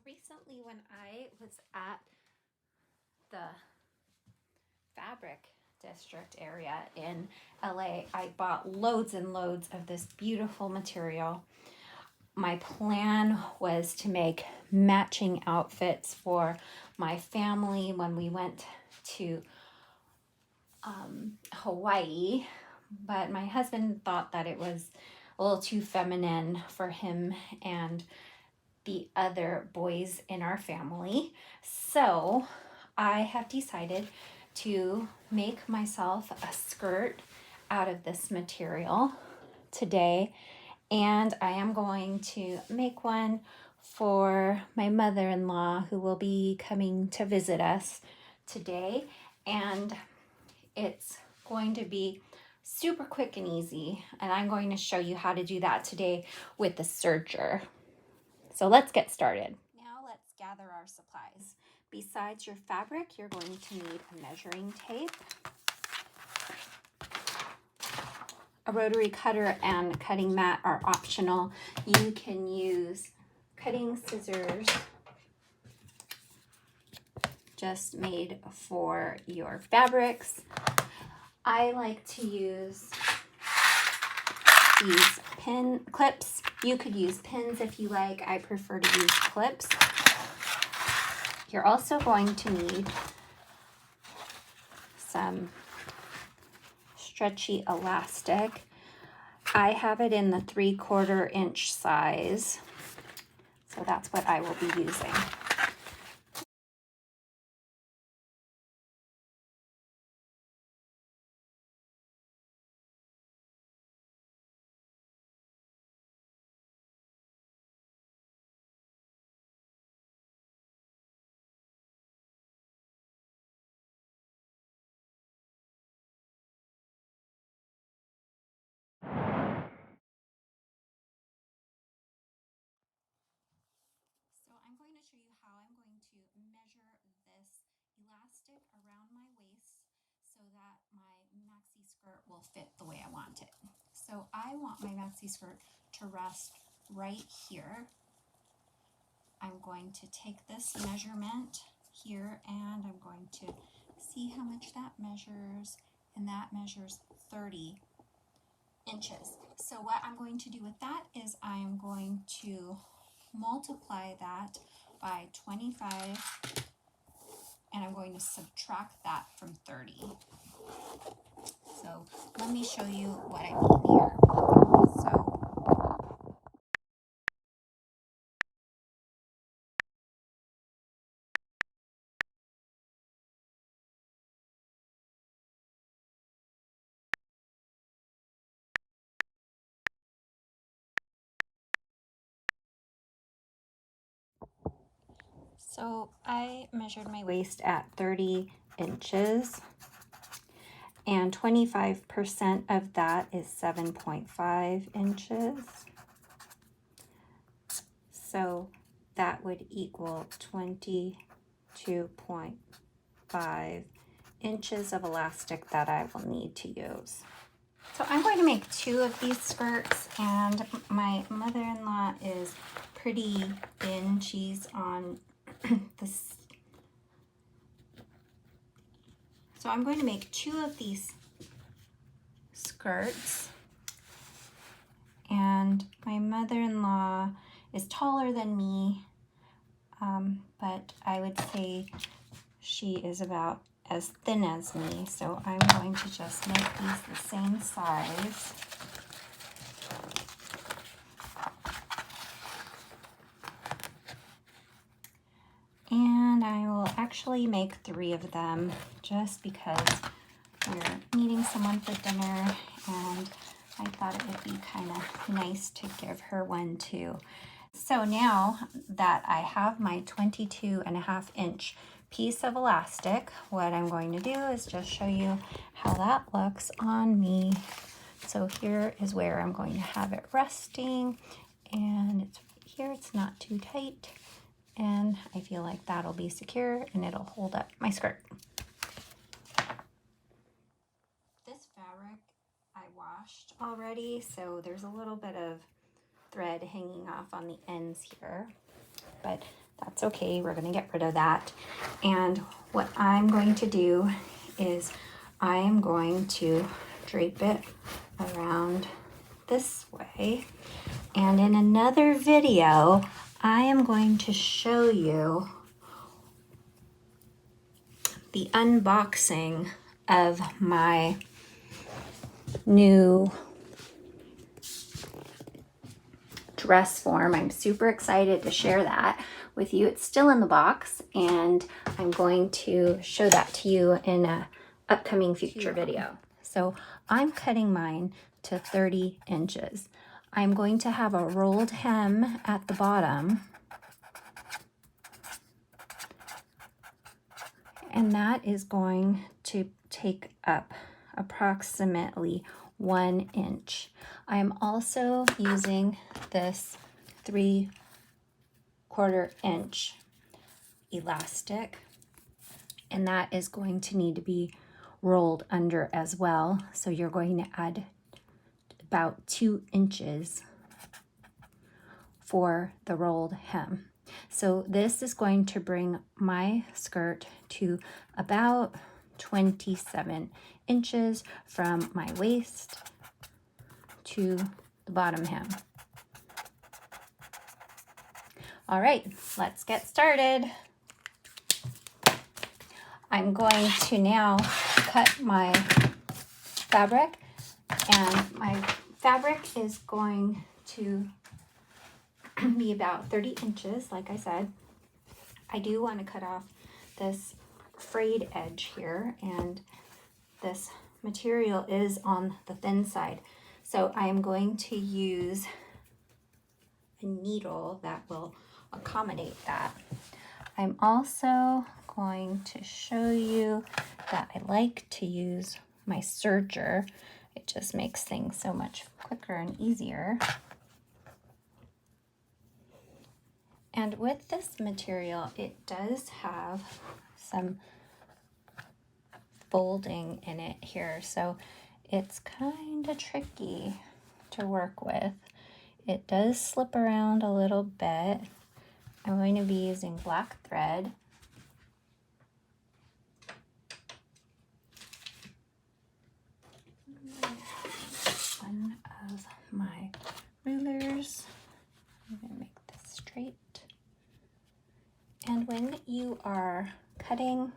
Recently, when I was at the fabric district area in LA, I bought loads and loads of this beautiful material. My plan was to make matching outfits for my family when we went to Hawaii, but my husband thought that it was a little too feminine for him and the other boys in our family. So I have decided to make myself a skirt out of this material today, and I am going to make one for my mother-in-law who will be coming to visit us today, and it's going to be super quick and easy, and I'm going to show you how to do that today with the serger. So let's get started. Now let's gather our supplies. Besides your fabric, you're going to need a measuring tape, a rotary cutter and cutting mat are optional. You can use cutting scissors just made for your fabrics. I like to use these pin clips. You could use pins if you like. I prefer to use clips. You're also going to need some stretchy elastic. I have it in the 3/4 inch size, so that's what I will be using. So I'm going to show you how I'm going to measure this elastic around my waist so that my maxi skirt will fit the way I want it. So I want my maxi skirt to rest right here. I'm going to take this measurement here and I'm going to see how much that measures, and that measures 30 inches. So what I'm going to do with that is I am going to multiply that by 25 and I'm going to subtract that from 30. So let me show you what I mean here. So I measured my waist at 30 inches and 25% of that is 7.5 inches. So that would equal 22.5 inches of elastic that I will need to use. So I'm going to make 2 of these skirts, and my mother-in-law is pretty thin. She's on this. So I'm going to make 2 of these skirts, and my mother-in-law is taller than me, but I would say she is about as thin as me, so I'm going to just make these the same size. And I will actually make 3 of them just because we're meeting someone for dinner and I thought it would be kind of nice to give her one too. So now that I have my 22.5 inch piece of elastic, what I'm going to do is just show you how that looks on me. So here is where I'm going to have it resting, and here it's not too tight, and I feel like that'll be secure and it'll hold up my skirt. This fabric I washed already, so there's a little bit of thread hanging off on the ends here, but That's okay, we're gonna get rid of that. And what I'm going to do is I am going to drape it around this way. And in another video, I am going to show you the unboxing of my new dress form. I'm super excited to share that with you. It's still in the box, and I'm going to show that to you in a upcoming future video. So I'm cutting mine to 30 inches. I'm going to have a rolled hem at the bottom, and that is going to take up approximately 1 inch. I am also using this 3/4 inch elastic, and that is going to need to be rolled under as well. So you're going to add about 2 inches for the rolled hem. So this is going to bring my skirt to about 27 inches from my waist to the bottom hem. All right, let's get started. I'm going to now cut my fabric, and my fabric is going to be about 30 inches, like I said. I do want to cut off this frayed edge here, and this material is on the thin side. So I am going to use a needle that will accommodate that. I'm also going to show you that I like to use my serger. It just makes things so much quicker and easier. And with this material, it does have some folding in it here, so it's kind of tricky to work with. It does slip around a little bit. I'm going to be using black thread. One of my rulers. I'm going to make this straight. And when you are cutting,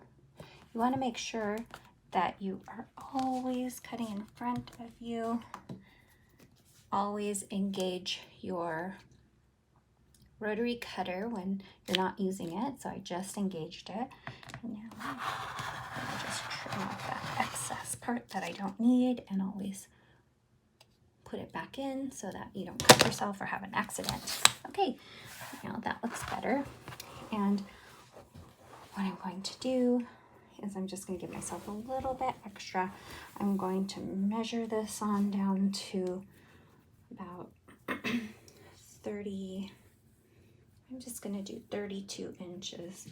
you want to make sure that you are always cutting in front of you. Always engage your rotary cutter when you're not using it. So I just engaged it. And now I'm going to just trim off that excess part that I don't need, and always put it back in so that you don't cut yourself or have an accident. Okay, now that looks better. And what I'm going to do is I'm just going to give myself a little bit extra. I'm going to measure this on down to about 30. I'm just going to do 32 inches.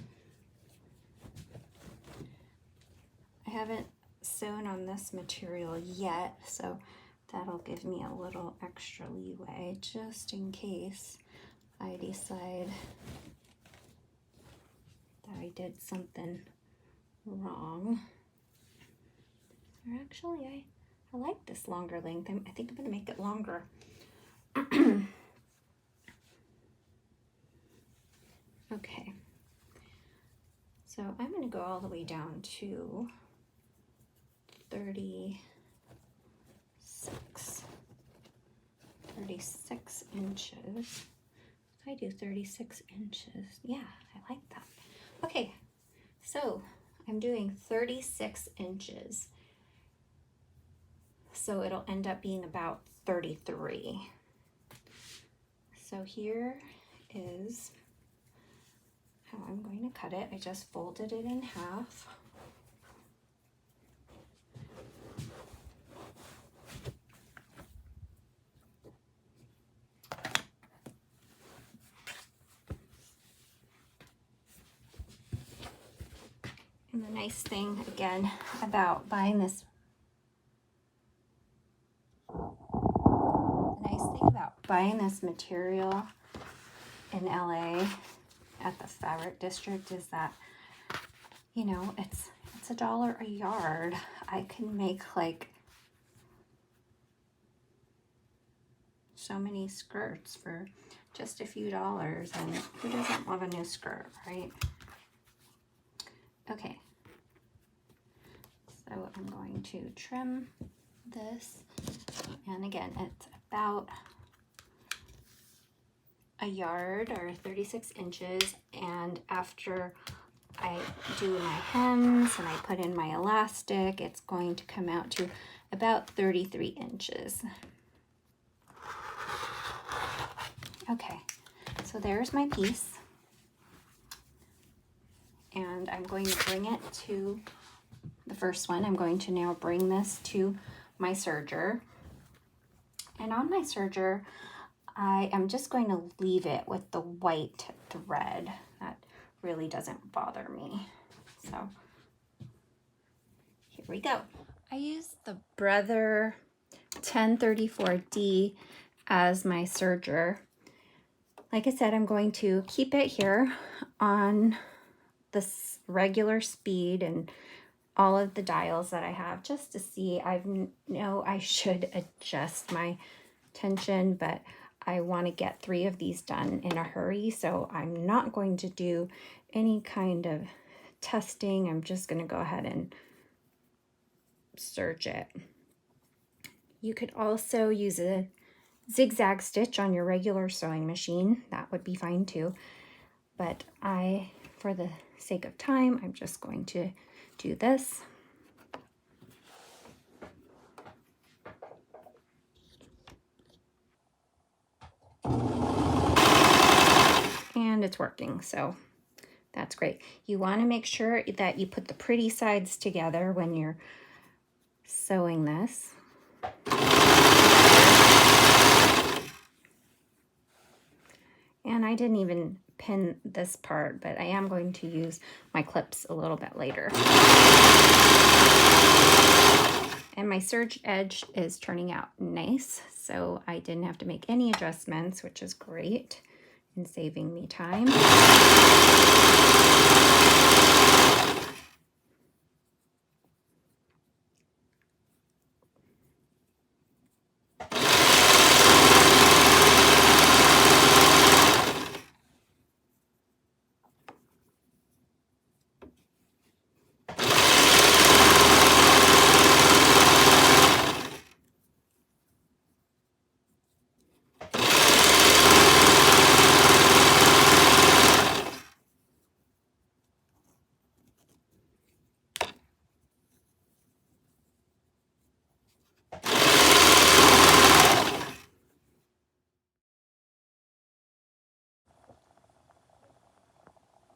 I haven't sewn on this material yet, so that'll give me a little extra leeway just in case I decide that I did something wrong. Or actually, I like this longer length. I think I'm going to make it longer. Okay. So I'm going to go all the way down to 36 inches. I do 36 inches. Yeah, I like that. Okay, so I'm doing 36 inches. So it'll end up being about 33. So here is how I'm going to cut it. I just folded it in half. And the nice thing, again, about buying this, material in LA at the fabric district is that, you know, it's $1 a yard. I can make like so many skirts for just a few dollars, and who doesn't love a new skirt, right? Okay, so I'm going to trim this, and again, it's about a yard or 36 inches, and after I do my hems and I put in my elastic, it's going to come out to about 33 inches. Okay, so there's my piece, and I'm going to bring it to the first one. I'm going to now bring this to my serger, and on my serger I am just going to leave it with the white thread. That really doesn't bother me. So here we go. I use the Brother 1034D as my serger. Like I said, I'm going to keep it here on this regular speed and all of the dials that I have, just to see. I know I should adjust my tension, but I want to get 3 of these done in a hurry, so I'm not going to do any kind of testing. I'm just going to go ahead and serge it. You could also use a zigzag stitch on your regular sewing machine. That would be fine too, but for the sake of time, I'm just going to do this. And it's working, so that's great. You want to make sure that you put the pretty sides together when you're sewing this. And I didn't even pin this part, but I am going to use my clips a little bit later. And my serge edge is turning out nice, so I didn't have to make any adjustments, which is great and saving me time.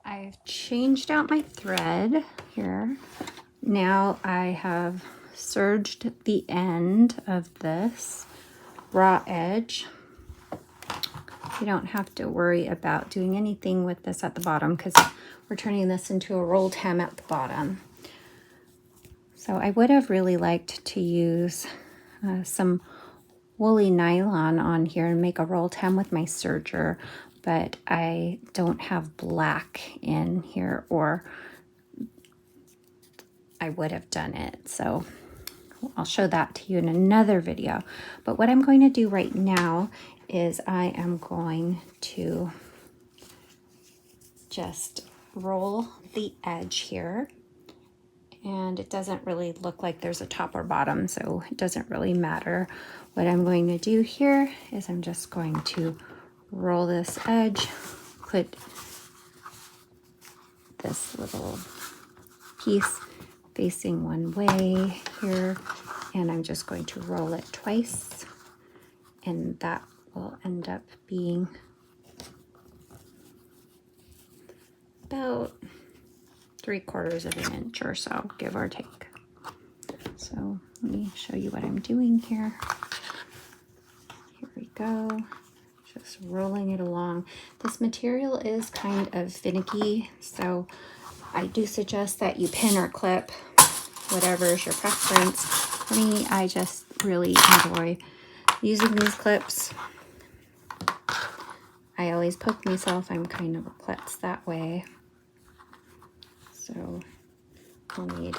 I've changed out my thread here. Now I have serged the end of this raw edge. You don't have to worry about doing anything with this at the bottom because we're turning this into a rolled hem at the bottom. So I would have really liked to use some woolly nylon on here and make a rolled hem with my serger, but I don't have black in here, or I would have done it. So I'll show that to you in another video. But what I'm going to do right now is I am going to just roll the edge here. And it doesn't really look like there's a top or bottom, so it doesn't really matter. What I'm going to do here is I'm just going to roll this edge, put this little piece facing one way here, and I'm just going to roll it twice, and that will end up being about 3/4 of an inch or so, give or take. So let me show you what I'm doing here. Here we go. Just rolling it along. This material is kind of finicky, so I do suggest that you pin or clip, whatever is your preference. For me, I just really enjoy using these clips. I always poke myself. I'm kind of a klutz that way. So I'll need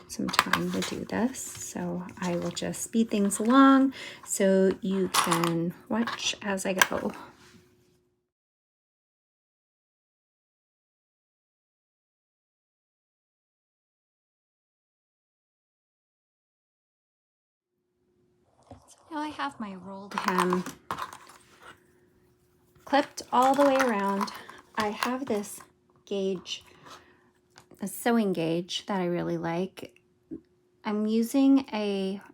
some time to do this. So I will just speed things along so you can watch as I go. So now I have my rolled hem clipped all the way around. I have this gauge, a sewing gauge that I really like. I'm using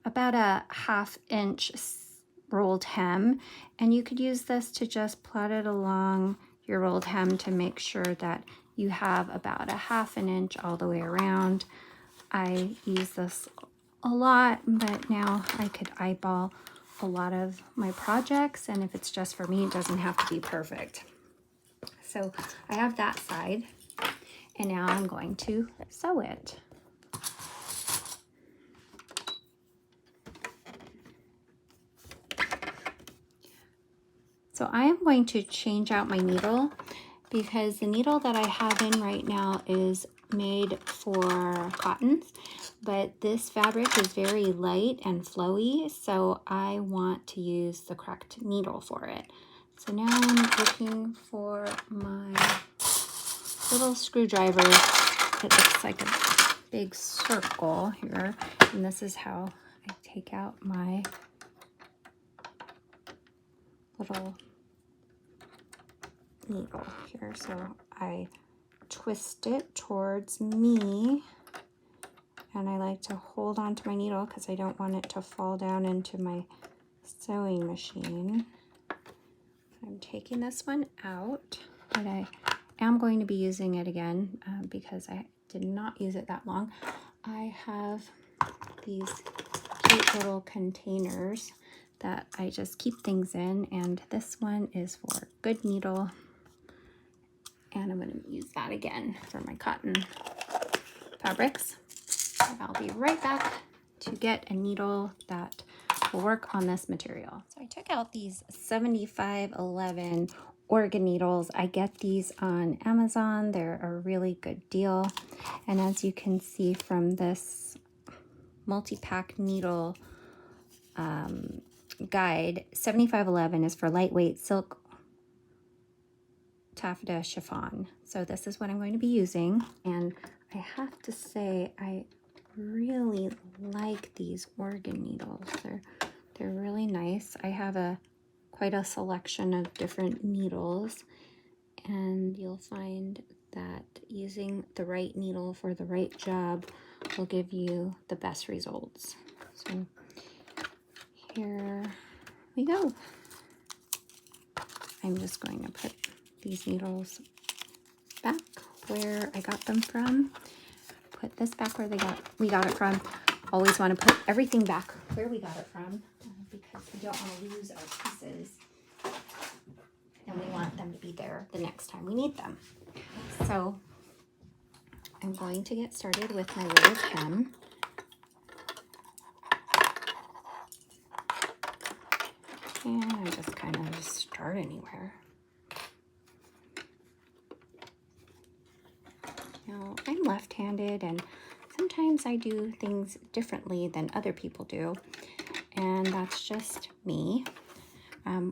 about a 1/2 inch rolled hem, and you could use this to just plot it along your rolled hem to make sure that you have about a 1/2 inch all the way around. I use this a lot, but now I could eyeball a lot of my projects, and if it's just for me, it doesn't have to be perfect. So I have that side, and now I'm going to sew it. So I am going to change out my needle because the needle that I have in right now is made for cottons, but this fabric is very light and flowy, so I want to use the correct needle for it. So now I'm looking for my little screwdriver. It looks like a big circle here, and this is how I take out my little needle here. So I twist it towards me, and I like to hold on to my needle because I don't want it to fall down into my sewing machine. I'm taking this one out, but I am going to be using it again because I did not use it that long. I have these cute little containers that I just keep things in, and this one is for good needle, and I'm going to use that again for my cotton fabrics. And I'll be right back to get a needle that will work on this material. So I took out these 7511 organ needles. I get these on Amazon. They're a really good deal, and as you can see from this multi-pack needle guide, 7511 is for lightweight silk taffeta chiffon. So this is what I'm going to be using, and I have to say I really like these organ needles. They're really nice. I have quite a selection of different needles, and you'll find that using the right needle for the right job will give you the best results. So here we go. I'm just going to put these needles back where I got them from. Put this back where we got it from. Always want to put everything back where we got it from because we don't want to lose our pieces, and we want them to be there the next time we need them. So I'm going to get started with my rolled hem. And I just kind of start anywhere. Now, I'm left-handed, and sometimes I do things differently than other people do, and that's just me.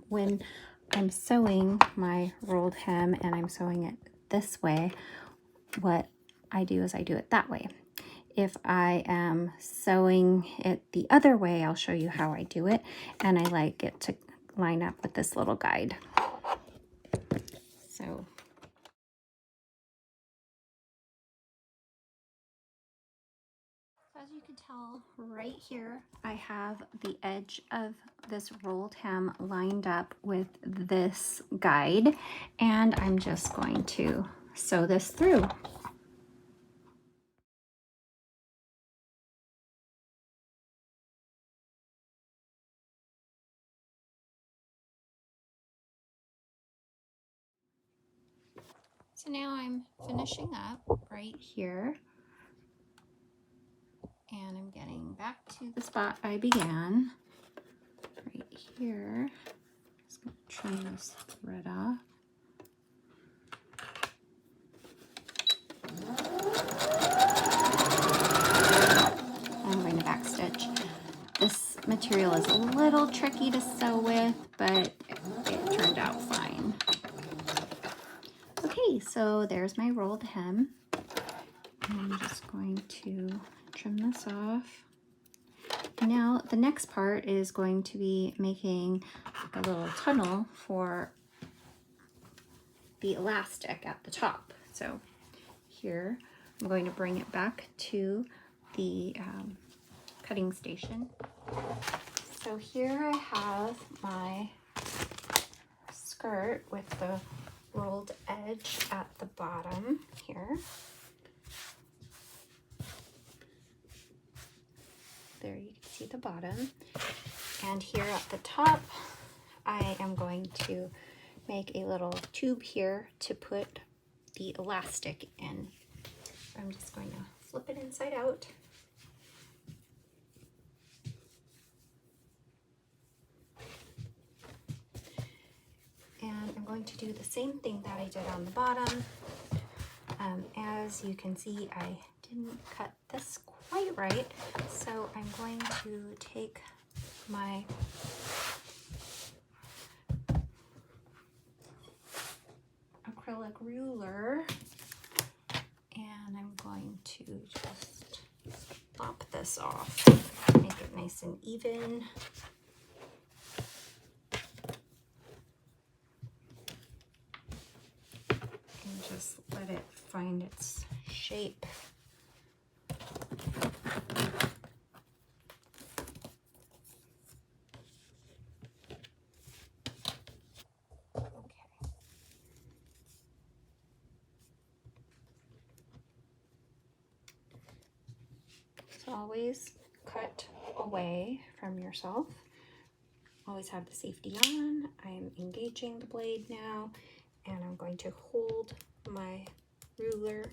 When I'm sewing my rolled hem and I'm sewing it this way, what I do is I do it that way. If I am sewing it the other way, I'll show you how I do it, and I like it to line up with this little guide. So as you can tell right here, I have the edge of this rolled hem lined up with this guide, and I'm just going to sew this through. So now I'm finishing up right here, and I'm getting back to the spot I began right here. Just trim this thread off. I'm going to back stitch. This material is a little tricky to sew with, but it turned out fine. Okay, so there's my rolled hem. I'm just going to trim this off. Now the next part is going to be making a little tunnel for the elastic at the top. So here I'm going to bring it back to the cutting station. So here I have my skirt with the rolled edge at the bottom here. There you can see the bottom. And here at the top, I am going to make a little tube here to put the elastic in. I'm just going to flip it inside out. And I'm going to do the same thing that I did on the bottom. As you can see, I didn't cut this quite right, so I'm going to take my acrylic ruler and I'm going to just lop this off, make it nice and even. And just let it find its shape. Always cut away from yourself. Always have the safety on. I'm engaging the blade now, and I'm going to hold my ruler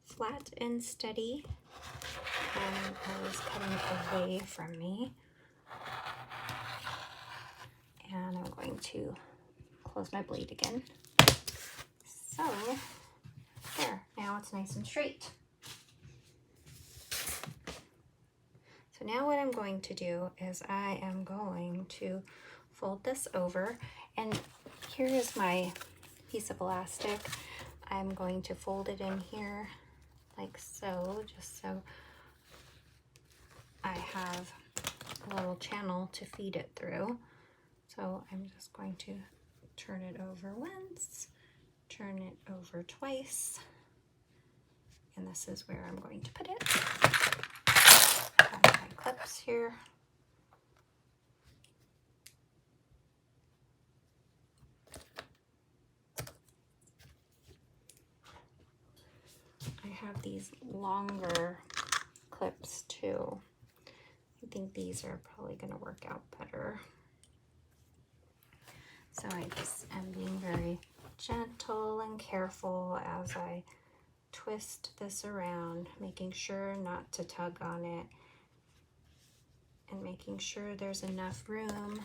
flat and steady, and always cutting away from me. And I'm going to close my blade again. So there, now it's nice and straight. So now what I'm going to do is I am going to fold this over, and here is my piece of elastic. I'm going to fold it in here like so, just so I have a little channel to feed it through. So I'm just going to turn it over once, turn it over twice, and this is where I'm going to put it. My clips here. I have these longer clips too. I think these are probably going to work out better. So I just am being very gentle and careful as I twist this around, making sure not to tug on it, and making sure there's enough room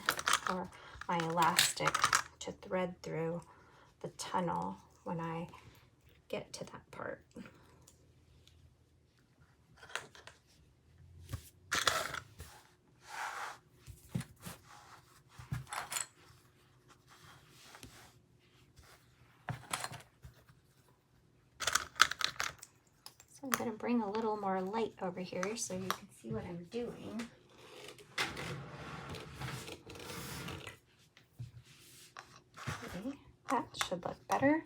for my elastic to thread through the tunnel when I get to that part. So I'm going to bring a little more light over here so you can see what I'm doing. Okay, that should look better.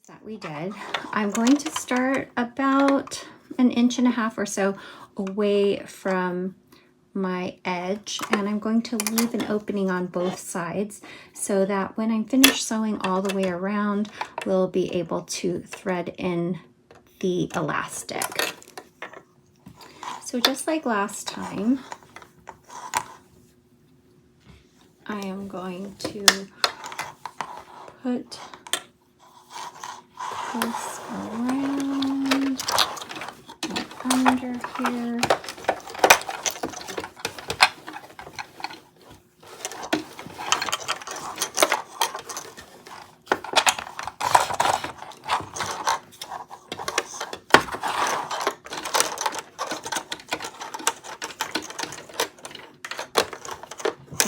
That we did. I'm going to start about 1.5 inches or so away from my edge, and I'm going to leave an opening on both sides so that when I'm finished sewing all the way around, we'll be able to thread in the elastic. So just like last time, I am going to put this around and under here.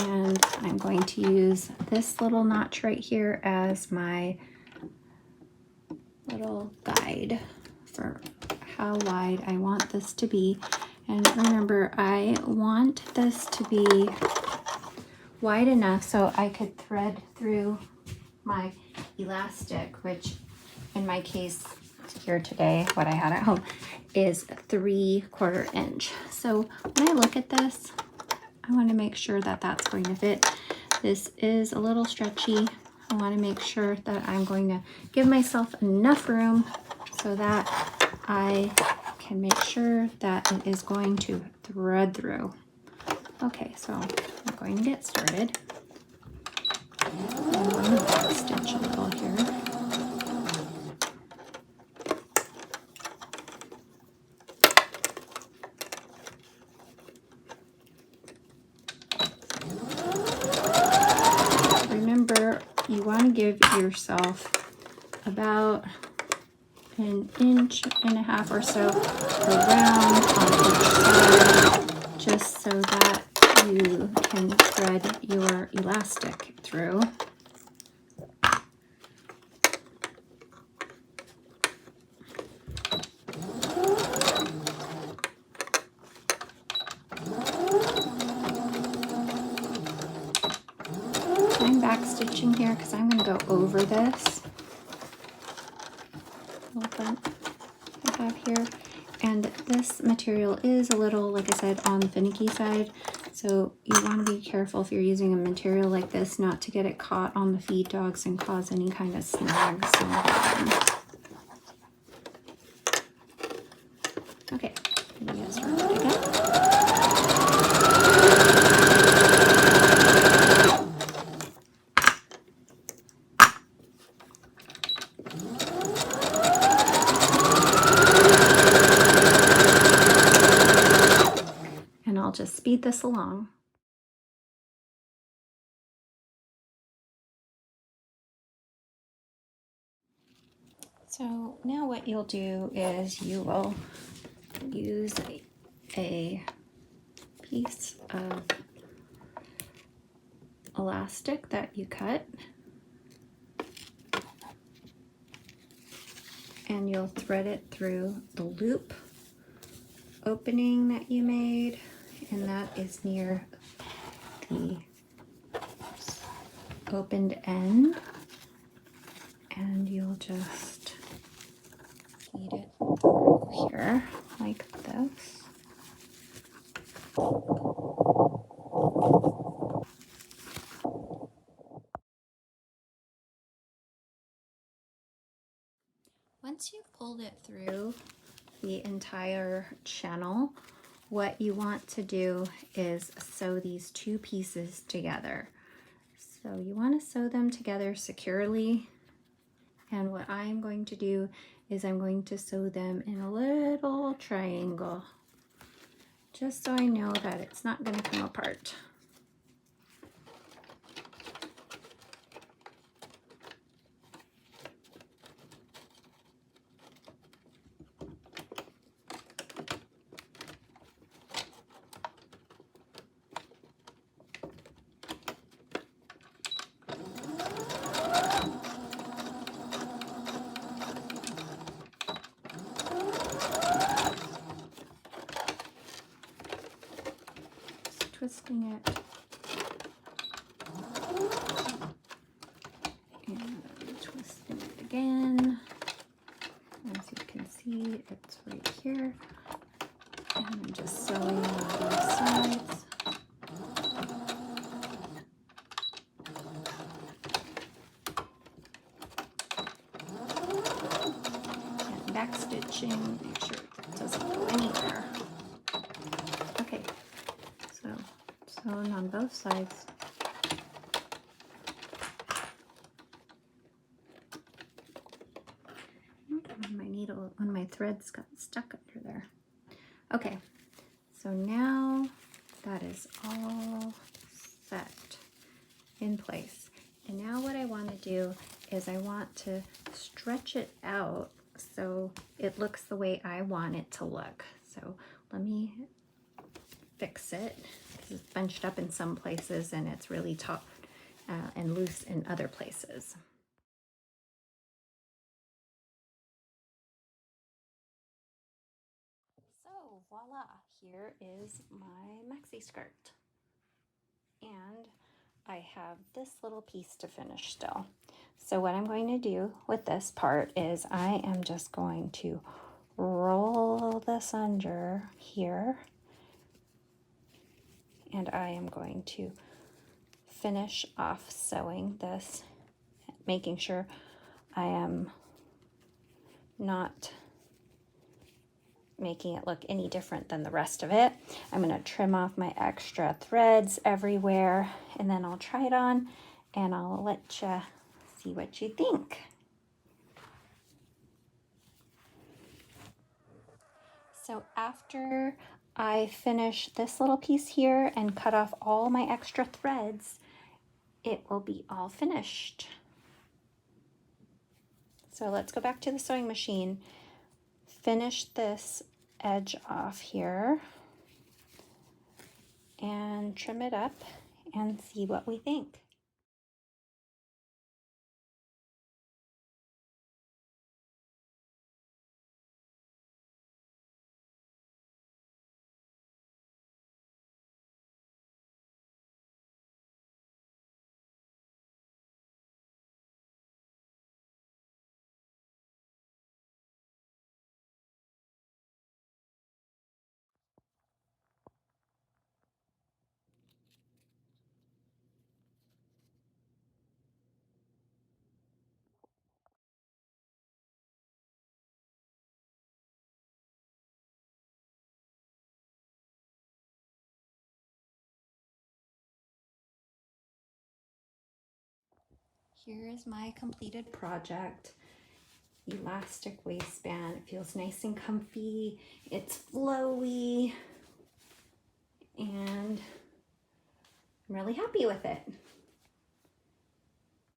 And I'm going to use this little notch right here as my little guide for how wide I want this to be. And remember, I want this to be wide enough so I could thread through my elastic, which in my case here today, what I had at home is 3/4 inch. So when I look at this, I want to make sure that that's going to fit. This is a little stretchy. I want to make sure that I'm going to give myself enough room so that I can make sure that it is going to thread through. Okay, so I'm going to get started. I'm going to back stitch a little here. Remember, you want to give yourself about 1.5 inches or so around on each side, just so that you can thread your elastic through. I'm back stitching here because I'm going to go over this little bump I have here. And this material is a little, like I said, on the finicky side. So you want to be careful if you're using a material like this not to get it caught on the feed dogs and cause any kind of snags on the bottom. Okay, let me get started again. I'll just speed this along. So now what you'll do is you will use a piece of elastic that you cut, and you'll thread it through the loop opening that you made, and that is near the opened end, and you'll just feed it through here like this. Once you've pulled it through the entire channel, what you want to do is sew these two pieces together. So you want to sew them together securely, and what I'm going to do is I'm going to sew them in a little triangle, just so I know that it's not going to come apart. Twisting it, and twisting it again. As you can see, it's right here, and I'm just sewing on both sides. And back stitching, make sure it doesn't go anywhere. Okay, so sewing on both sides. threads got stuck under there. Okay, so now that is all set in place. And now what I want to do is I want to stretch it out so it looks the way I want it to look. So let me fix it because it's bunched up in some places and it's really taut and loose in other places. So voila, here is my maxi skirt. And I have this little piece to finish still. So what I'm going to do with this part is I am just going to roll this under here, and I am going to finish off sewing this, making sure I am not making it look any different than the rest of it. I'm going to trim off my extra threads everywhere, and then I'll try it on and I'll let you see what you think. So after I finish this little piece here and cut off all my extra threads, it will be all finished. So let's go back to the sewing machine, finish this edge off here, and trim it up and see what we think. Here is my completed project. Elastic waistband. It feels nice and comfy. It's flowy, and I'm really happy with it.